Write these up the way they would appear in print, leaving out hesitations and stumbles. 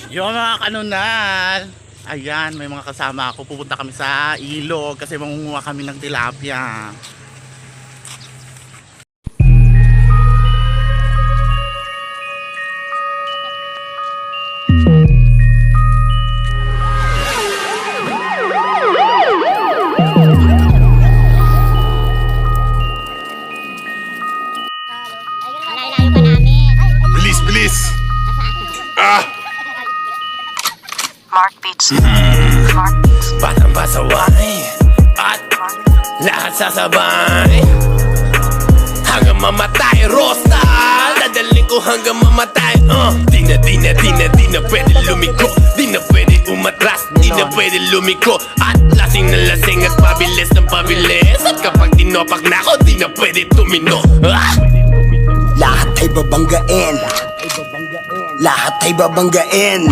Yung mga kanunal, ayan, may mga kasama ako. Pupunta kami sa ilog kasi mangunguha kami ng tilapia. Malayo pa namin. Bilis, bilis! Ah! Mark Beats. Mark Beats. Batang pasaway at lahat sasabay hanggang mamatay, Rosta. Dadaling ko hanggang mamatay. Di na pwede lumiko. Di na pwede umatras. Di na pwede lumiko. At lasing na lasing at pabilis ng pabilis. At kapag tinopak na ako, di na pwede tumino. Lahat ay babanggain. Lahat ay babanggain.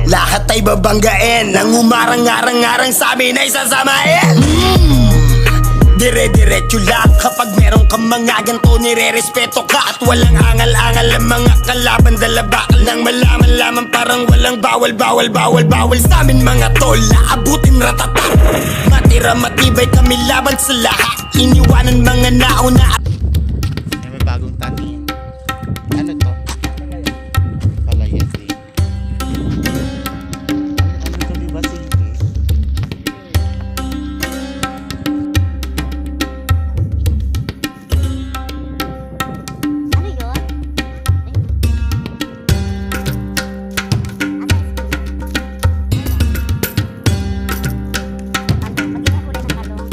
Lahat ay babanggain. Nang umarang-arang-arang sa amin ay sasamain. Dire-diretso lang. Kapag meron kang mga ganto, nire-respeto ka. At walang angal-angal ang mga kalaban. Dalabakal nang malaman lamang parang walang bawal sa amin mga tol. Naabutin ratata. Matira matibay kami laban sa lahat. Iniwanan mga nauna. May bagong tanim. Ano to? Palayas eh. Ano to, di ba sige? Ano yun? Magiging kulay ng talong.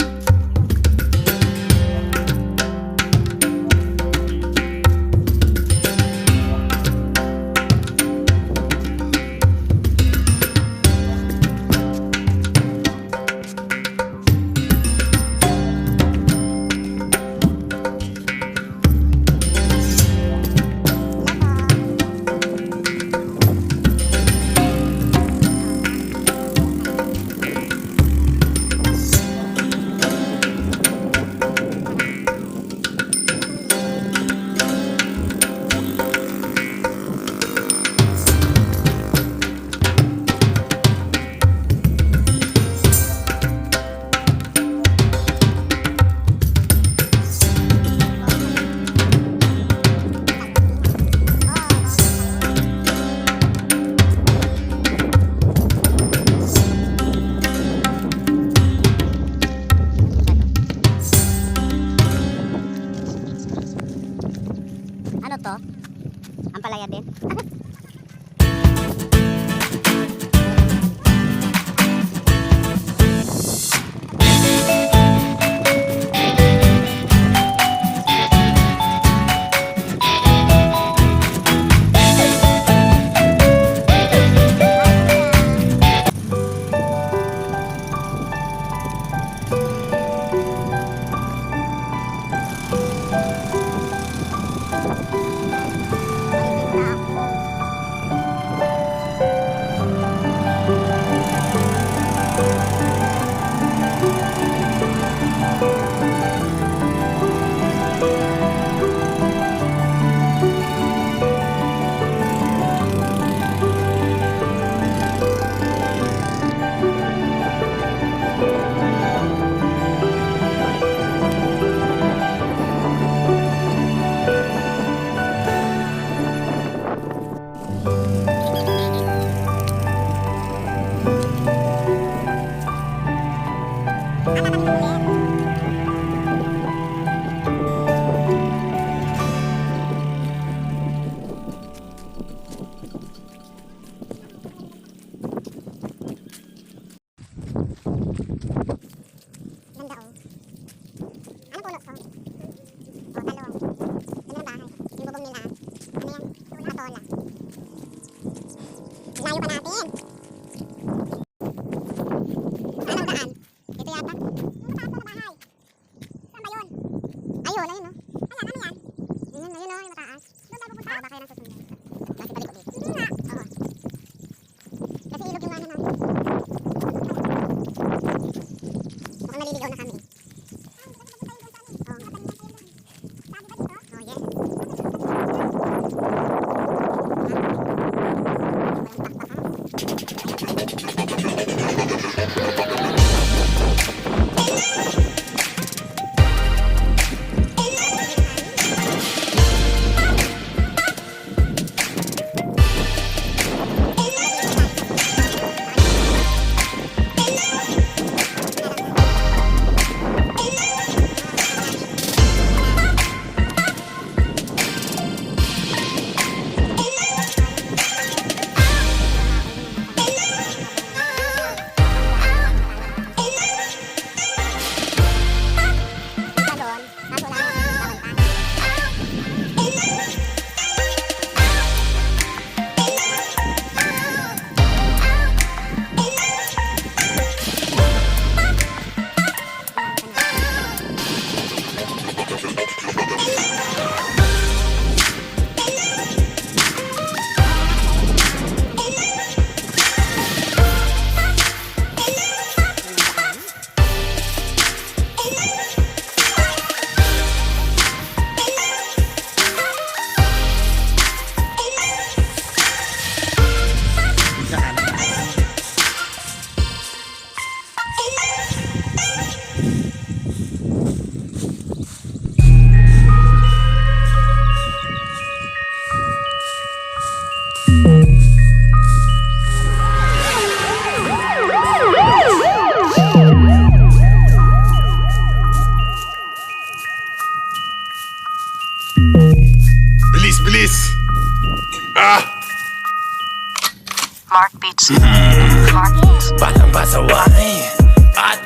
Smart Beats. Smart Beats. Batang pasaway at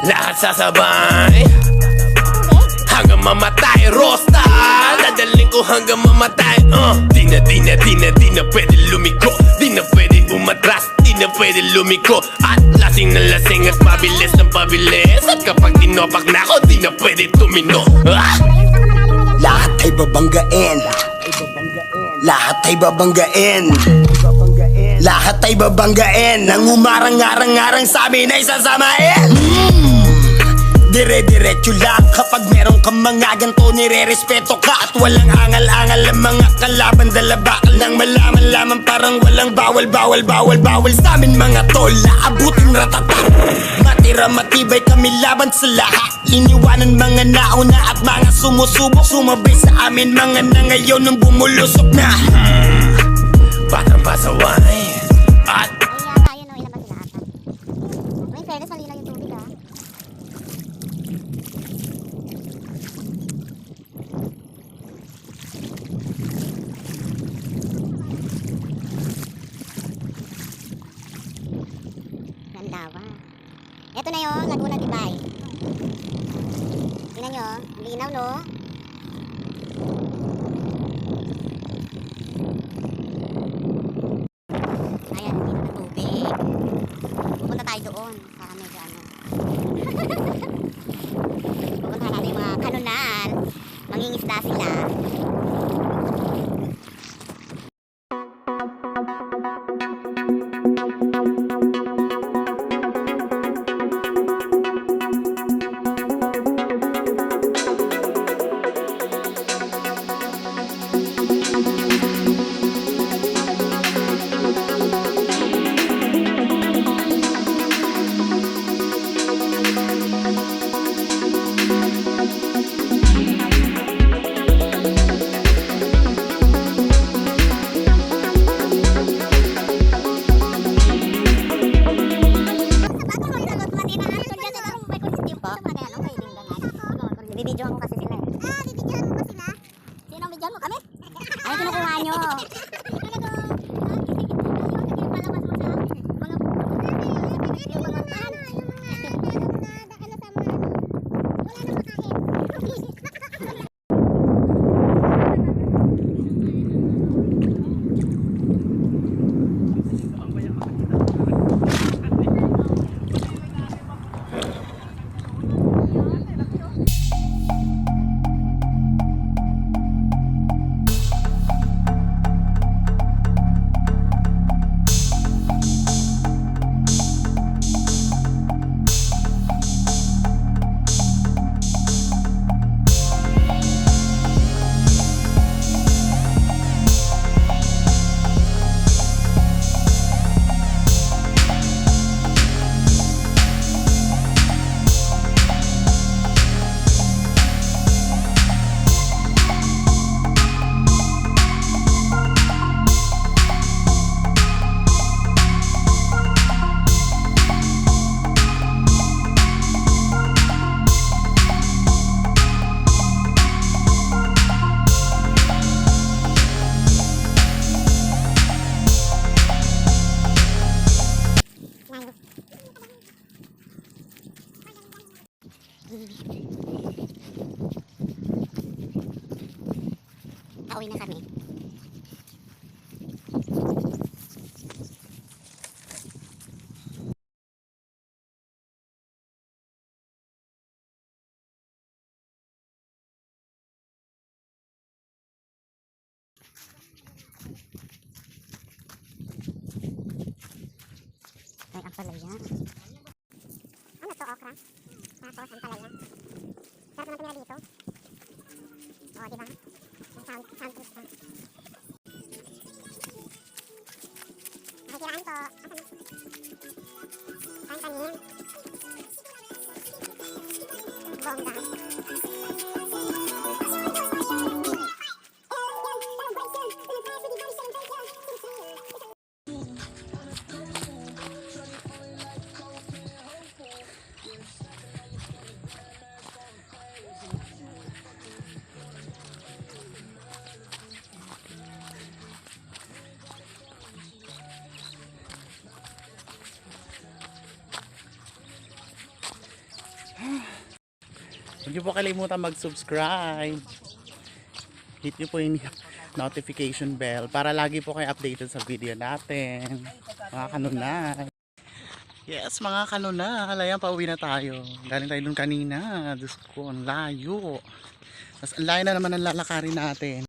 lahat sasabay hanggang mamatay, Rosta. Dadaling ko hanggang mamatay. Di na pwede lumiko, di na pwede umatras, di na pwede lumiko. At lasing na lasing at pabilis ng pabilis. At kapag tinopak na ako, di na pwede tumino. Lahat ay babanggain. Lahat ay babanggain. Lahat ay babanggain. Nang umarang-arang-arang sa amin ay sasamain. Dire-diretso lang. Kapag meron kang mga ganto, nire-respeto ka. At walang angal-angal ang mga kalaban. Dala bakal nang malaman-laman, parang walang bawal sa amin mga tol. Naabuting ratata. Matira matibay kami laban sa lahat. Iniwanan mga nauna at mga sumusubok. Sumabay sa amin mga na ngayon nung bumulusok na. Batang pasaway at Ayun yata, yun o, ilan ba sila ata? May fairness, malinaw yung tubig ah. Landawa. Ito na yung Laguna Tibay. Tingnan nyo, ang linaw no? Ayan, dito na tubig. Pupunta tayo doon sa medyo ano. Pupunta natin yung mga kanunal. Mangingisda sila. Bibidyoan ko kasi sila eh. Bibidyoan mo ba sila? Sinong bidyoan mo? Kami? Ay, kinukuha nyo. Pauwi na kami. Ay, ang palaya. Ano to, okra? Tapos ang palaya. Sarap naman tumira dito. O, diba? Sound proof pa. Nakikiraan po. Asan? Kain-kanin. Bongga. Huwag niyo po kalimutan mag-subscribe. Hit niyo po yung notification bell para lagi po kayo updated sa video natin. Mga kanunay. Yes, mga kanunay. Ayan, pauwi na tayo. Galing tayo dun kanina. Diyos ko, ang layo. Mas ang layo na naman ang lalakarin natin.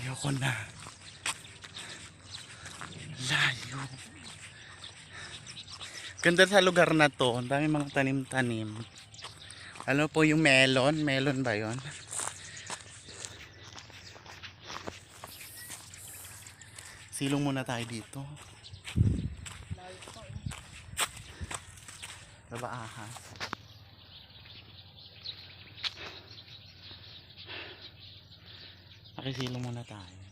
Ayoko na. Layo. Ganda sa lugar na to. Ang dami mga tanim-tanim. Ano po yung melon? Melon ba yon? Silong muna tayo dito. Diba ahas? Pakisilong muna tayo.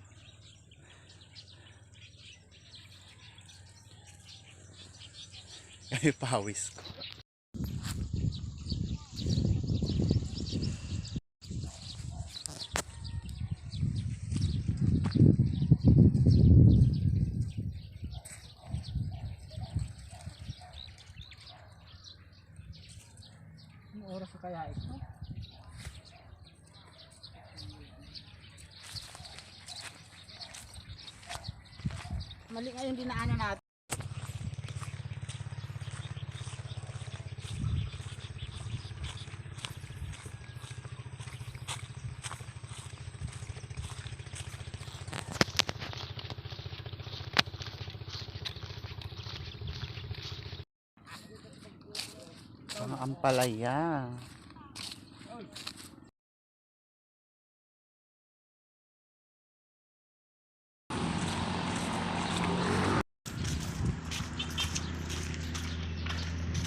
Ay, pawis ko. Anong oras na kaya ito? Mali nga yung dinaanan natin. Ang ampalaya.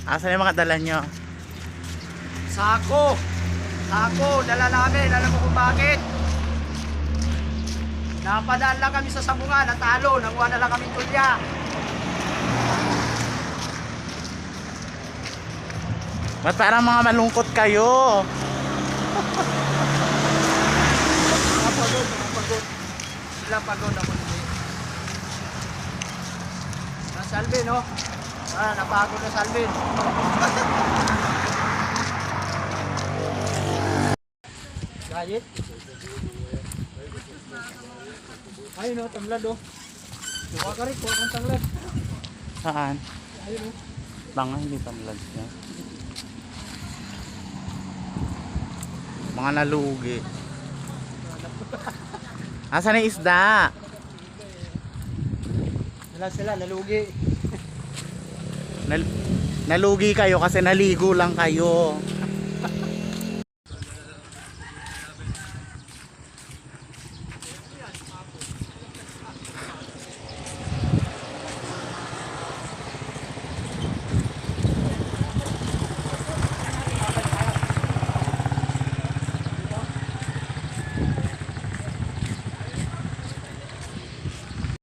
Asan yung mga dala nyo? Sako! Sako! Dala namin. Alam mo kung bakit? Napadaan lang kami sa sabungan. Natalo. Nanguha na lang kami tulya. Ba't parang mga malungkot kayo? Napagod. Sila pagod ako. Nasa Alvin, no? Napagod na sa Alvin. Gayet. Ayun, no? Tamlad, oh. Suka ka rin. Kuha kang tamlad. Saan? Ayun, oh. Banga, hindi pa vlog niya. Mga nalugi. Asan yung isda? Sila, nalugi. Nalugi kayo kasi naligo lang kayo.